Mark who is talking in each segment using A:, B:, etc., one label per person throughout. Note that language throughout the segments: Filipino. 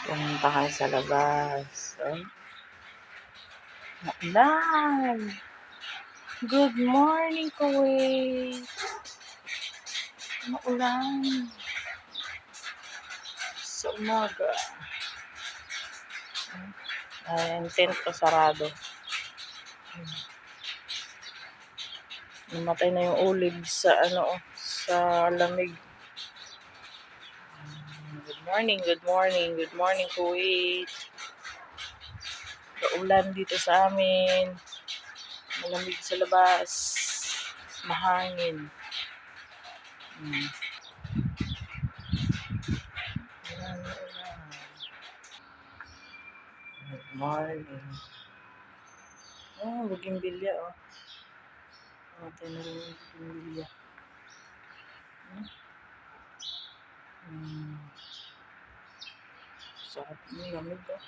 A: Pumunta kayo sa labas. Ay, maulan. Good morning, Kuwait. Maulan. Sa umaga. Ay, ang tent ko sarado. Namatay na yung olive sa sa lamig. Good morning, Kuwait. Kaulan dito sa amin. Malamig sa labas. Mahangin. Good morning. Oh, bugimbilya, oh. Namatay na rin yung bugimbilya. Sarap yung lamig, oh.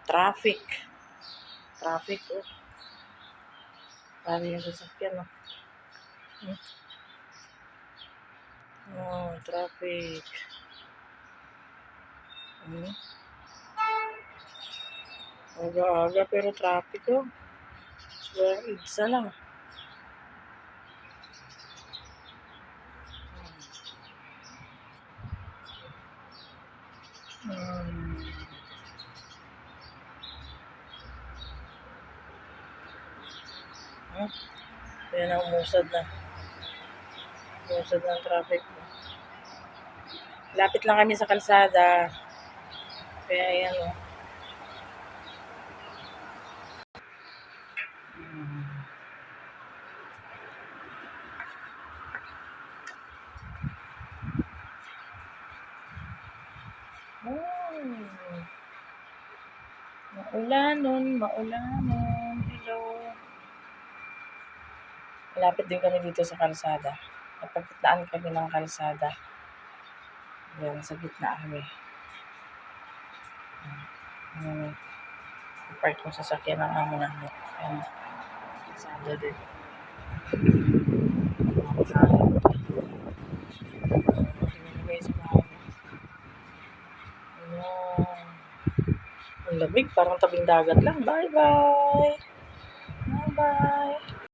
A: Traffic, oh. Parang yung sasakyan, oh. Oh, traffic. Aga-aga pero traffic, oh. Well, isa lang. Yan ang umusad na. Umusad na ang traffic. Lapit lang kami sa kalsada. Kaya yan, oh. Maulanon. Hello. Malapit din kami dito sa kalsada. Napagkitaan kami ng kalsada. Yan, sa gitna kami. Park yung sasakyan ng amo namin. Yan. Kalsada din. Ang lamig, parang tabing dagat lang. Bye-bye! Bye-bye!